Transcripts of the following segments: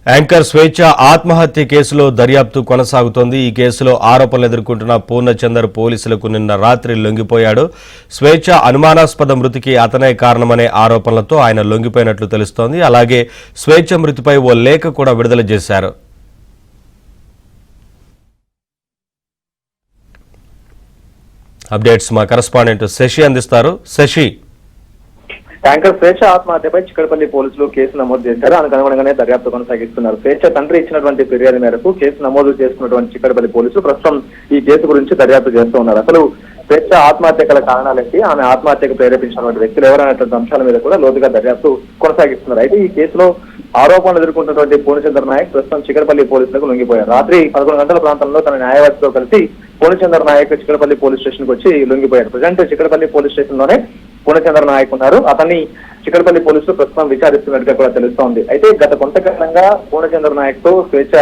Anchor స్వేచ్ఛ ఆత్మహత్య కేసులో దర్యాప్తు కొనసాగుతోంది. ఈ కేసులో ఆరోపణలు ఎదుర్కొంటున్న పూర్ణచందర్ పోలీసులకు నిన్న రాత్రి లొంగిపోయాడు. స్వేచ్ఛ అనుమానాస్పద మృతికి అతనే కారణమనే ఆరోపణలతో ఆయన లొంగిపోయినట్లు తెలుస్తోంది. అలాగే స్వేచ్ఛ మృతిపై ఓ లేఖ కూడా విడుదల చేశారు. అప్డేట్స్ మా కరెస్పాండెంట్ శశి అందిస్తారు. శశి, యాంకర్ స్వేచ్ఛ ఆత్మహత్యపై చిక్కడపల్లి పోలీసులు కేసు నమోదు చేశారు. అందుకు అనుగుణంగానే దర్యాప్తు కొనసాగిస్తున్నారు. స్వేచ్ఛ తండ్రి ఇచ్చినటువంటి ఫిర్యాదు మేరకు కేసు నమోదు చేసుకున్నటువంటి చిక్కడపల్లి పోలీసులు ప్రస్తుతం ఈ కేసు గురించి దర్యాప్తు చేస్తూ ఉన్నారు. అసలు స్వేచ్ఛ ఆత్మహత్య గల కారణాలేంటి, ఆమె ఆత్మహత్యకు ప్రేరేపించినటువంటి వ్యక్తులు ఎవరైనటువంటి అంశాల మీద కూడా లోతుగా దర్యాప్తు కొనసాగిస్తున్నారు. అయితే ఈ కేసులో ఆరోపణలు ఎదుర్కొంటున్నటువంటి పూర్ణచంద్ర నాయక్ ప్రస్తుతం చిక్కడపల్లి పోలీసులకు లొంగిపోయారు. రాత్రి 11 గంటల ప్రాంతంలో తన న్యాయవాదితో కలిసి పూర్ణచంద్ర నాయక్ చిక్కడపల్లి పోలీస్ స్టేషన్ కు వచ్చి లొంగిపోయారు. ప్రజెంట్ చిక్కడపల్లి పోలీస్ స్టేషన్ లోనే పూర్ణచంద్ర నాయక్ ఉన్నారు. అతన్ని చిక్కడపల్లి పోలీసులు ప్రస్తుతం విచారిస్తున్నట్టుగా కూడా తెలుస్తోంది. అయితే గత కొంతకాలంగా పూర్ణచంద్ర నాయక్ తో స్వేచ్ఛ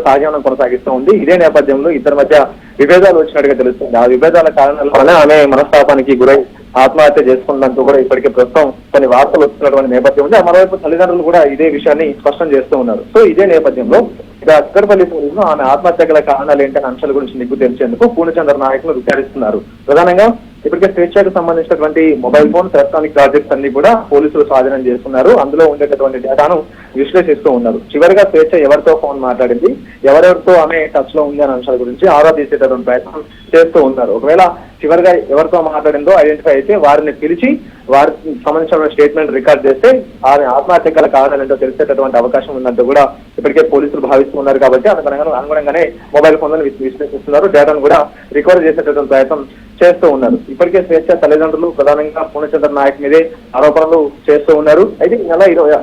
సహజీవనం కొనసాగిస్తూ ఉంది. ఇదే నేపథ్యంలో ఇద్దరి మధ్య విభేదాలు వచ్చినట్టుగా తెలుస్తుంది. ఆ విభేదాల కారణాల ఆమె మనస్తాపానికి గురై ఆత్మహత్య చేసుకున్నందుకు కూడా ఇప్పటికే ప్రస్తుతం కొన్ని వార్తలు వస్తున్నటువంటి నేపథ్యం ఉంది. మరోవైపు తల్లిదండ్రులు కూడా ఇదే విషయాన్ని స్పష్టం చేస్తూ ఉన్నారు. సో ఇదే నేపథ్యంలో ఇక చిక్కడపల్లి పోలీసులు ఆమె ఆత్మహత్య గల కారణాలు ఏంటనే అంశాల గురించి నిగ్గు తెలిసేందుకు పూర్ణచంద్ర నాయక్ ను విచారిస్తున్నారు. ప్రధానంగా ఇప్పటికే స్వేచ్ఛకు సంబంధించినటువంటి మొబైల్ ఫోన్, ఎలక్ట్రానిక్ ప్రాజెక్ట్స్ అన్ని కూడా పోలీసులు స్వాధీనం చేస్తున్నారు. అందులో ఉండేటటువంటి డేటాను విశ్లేషిస్తూ ఉన్నారు. చివరిగా స్వేచ్ఛ ఎవరితో ఫోన్ మాట్లాడింది, ఎవరెవరితో ఆమె టచ్ లో ఉంది అనే అంశాల గురించి ఆరా తీసేటటువంటి ప్రయత్నం చేస్తూ ఉన్నారు. ఒకవేళ చివరిగా ఎవరితో మాట్లాడిందో ఐడెంటిఫై అయితే వారిని పిలిచి వారికి సంబంధించిన స్టేట్మెంట్ రికార్డ్ చేస్తే ఆమె ఆత్మహత్య గల కారణాలు ఏంటో తెలిసేటటువంటి అవకాశం ఉందంటూ కూడా ఇప్పటికే పోలీసులు భావిస్తున్నారు. కాబట్టి అనుగుణంగానే మొబైల్ ఫోన్లను విశ్లేషిస్తున్నారు. డేటాను కూడా రికవర్ చేసేటటువంటి ప్రయత్నం చేస్తూ ఉన్నారు. ఇప్పటికే స్వేచ్ఛ తల్లిదండ్రులు ప్రధానంగా పూర్ణచంద్ర నాయక్ మీదే ఆరోపణలు చేస్తూ ఉన్నారు. అయితే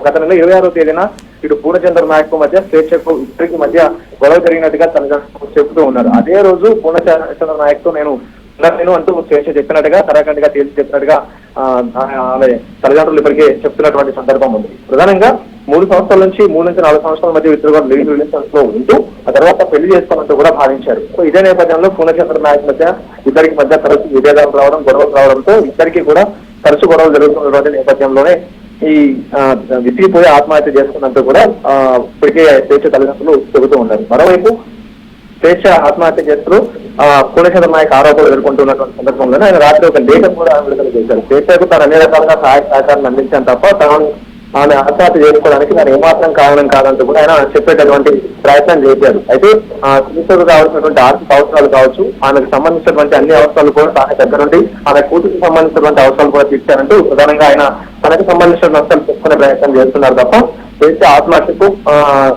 గత నెల 26వ తేదీన ఇటు పూర్ణచంద్ర నాయక్ మధ్య స్వేచ్ఛకు ఇద్దరికి మధ్య గొడవ జరిగినట్టుగా తల్లిదండ్రులు చెబుతూ ఉన్నారు. అదే రోజు పూర్ణచంద్ర నాయక్ తో నేను అంటూ స్వేచ్ఛ చెప్పినట్టుగా కరాఖండిగా తేల్చి చెప్పినట్టుగా ఆమె తల్లిదండ్రులు ఇప్పటికే చెప్తున్నటువంటి సందర్భం ఉంది. ప్రధానంగా 3 సంవత్సరాల నుంచి 3 నుంచి 4 సంవత్సరాల మధ్య ఇద్దరు లివింగ్ రిలేషన్స్ లో ఉంటూ ఆ తర్వాత పెళ్లి చేసుకోవాలంటూ కూడా భావించారు. సో ఇదే నేపథ్యంలో పూర్ణచంద్ర నాయక్ మధ్య ఇద్దరికి మధ్య తరచు విభేదాలు రావడం, గొడవలు రావడంతో ఇద్దరికి కూడా తరచు గొడవలు జరుగుతున్నటువంటి నేపథ్యంలో ఈ విసిగిపోయి ఆత్మహత్య చేసుకున్నట్టు కూడా ఇప్పటికే స్వేచ్ఛ తల్లిదండ్రులు చెబుతూ ఉన్నారు. మరోవైపు స్వేచ్ఛ ఆత్మహత్య చేస్తూ పూర్ణచంద్ర నాయక్ ఆరోపణలు ఎదుర్కొంటున్నటువంటి సందర్భంలోనే ఆయన రాత్రి ఒక లేఖ కూడా విడుదల చేశారు. స్వేచ్ఛకు తాను అన్ని రకాలుగా సహాయ సహకారాలు అందించాను తప్ప ఆమె ఆత్మహత్య చేసుకోవడానికి దాని ఏమాత్రం కారణం కాదంటూ కూడా ఆయన చెప్పేటటువంటి ప్రయత్నం చేశారు. అయితే స్వేచ్ఛకు కావాల్సినటువంటి ఆర్థిక అవసరాలు కావచ్చు, ఆమెకు సంబంధించినటువంటి అన్ని అవసరాలు కూడా తాను దగ్గర నుండి ఆమె కూతురికి సంబంధించినటువంటి అవసరాలు కూడా తీర్చారంటూ ప్రధానంగా ఆయన తనకు సంబంధించిన నష్టాలు చెప్పుకునే ప్రయత్నం చేస్తున్నారు తప్ప స్వేచ్ఛ ఆత్మహత్యకు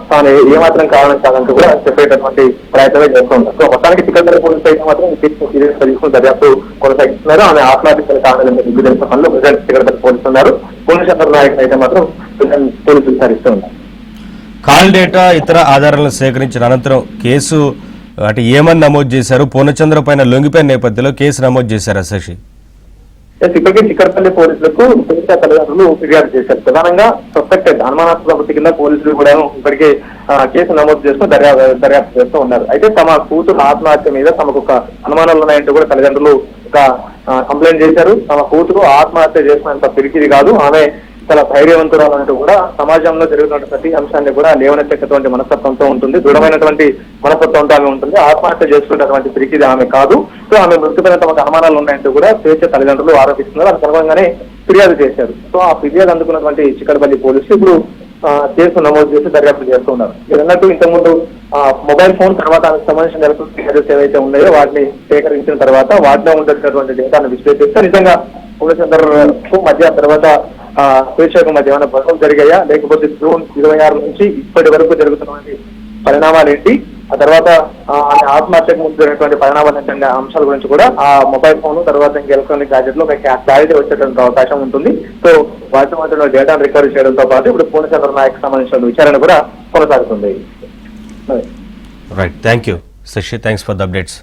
తాను ఏమాత్రం కారణం కాదంటూ కూడా చెప్పేటటువంటి ప్రయత్నమే చేస్తూ ఉంటారు. సో మొత్తానికి చిక్కడపల్లి పోలీసులు అయితే మాత్రం తీసుకుని దర్యాప్తు కొనసాగిస్తున్నారు. ఆమె ఆత్మహత్య కారణాలు నిగ్గు తెలిసిన పనులు ప్రజెంట్ చిక్కడపల్లి పోలీసులు ఉన్నారు. పూర్ణచంద్ర నాయక్ అయితే మాత్రం పోలీసులు విచారిస్తూ ఉన్నారు. కాల్ డేటా ఇతర ఆధారాలను సేకరించిన అనంతరం కేసు అంటే ఏమని నమోదు చేశారు? పూర్ణచంద్ర పైన లొంగిపోయిన నేపథ్యంలో కేసు నమోదు చేశారా శశి? ఇప్పటికే చిక్కడపల్లి పోలీసులకు స్వేచ్ఛ తల్లిదండ్రులు ఫిర్యాదు చేశారు. ప్రధానంగా సస్పెక్టెడ్ అనుమానాస్పద మృతి కింద పోలీసులు కూడా ఇప్పటికే కేసు నమోదు చేసుకుని దర్యాప్తు చేస్తూ ఉన్నారు. అయితే తమ కూతురు ఆత్మహత్య మీద తమకు ఒక అనుమానాలు ఉన్నాయంటూ కూడా తల్లిదండ్రులు ఒక కంప్లైంట్ చేశారు. తమ కూతురు ఆత్మహత్య చేసినంత పిరికిది కాదు, ఆమె చాలా ధైర్యవంతురాలు అంటూ కూడా సమాజంలో జరుగుతున్న ప్రతి అంశాన్ని కూడా లేవనెత్తేటటువంటి మనస్తత్వంతో ఉంటుంది, దృఢమైనటువంటి మనస్తత్వంతో ఆమె ఉంటుంది. ఆత్మహత్య చేసుకున్నటువంటి పిరికిది ఆమె కాదు. సో ఆమె మృతిపైన తమకు అనుమానాలు ఉన్నాయంటూ కూడా స్వేచ్ఛ తల్లిదండ్రులు ఆరోపిస్తున్నారు. అందుకు అనుగుణంగానే ఫిర్యాదు చేశారు. సో ఆ ఫిర్యాదు అందుకున్నటువంటి చిక్కడపల్లి పోలీసులు ఇప్పుడు కేసు నమోదు చేసి దర్యాప్తు చేస్తున్నారు. మీరు అన్నట్టు ఇంతకుముందు మొబైల్ ఫోన్ తర్వాత ఆమెకు సంబంధించిన ఎలక్ట్రిక్ ఏవైతే ఉన్నాయో వాటిని సేకరించిన తర్వాత వాటిలో ఉండేటటువంటి డేటాను విశ్లేషిస్తే నిజంగా పూర్ణచంద్రకు మధ్య తర్వాత స్వేచ్ఛకు మధ్య ఏమైనా గొడవలు జరిగాయా, లేకపోతే జూన్ 26 నుంచి ఇప్పటి వరకు జరుగుతున్నటువంటి పరిణామాలు ఏంటి, ఆ తర్వాత ఆత్మహత్యకు ముందు జరిగినటువంటి పరిణామాలు ఏంటంటే అంశాల గురించి కూడా ఆ మొబైల్ ఫోన్ తర్వాత ఇంకా ఎలక్ట్రానిక్ గ్యాజెట్ లో క్లారిటీ వచ్చేటువంటి అవకాశం ఉంటుంది. సో వాటి మధ్యలో డేటాను రికవరీ చేయడంతో పాటు ఇప్పుడు పూర్ణచంద్ర నాయక్ సంబంధించిన విచారణ కూడా కొనసాగుతుంది. Right, thank you Shashi, thanks for the updates.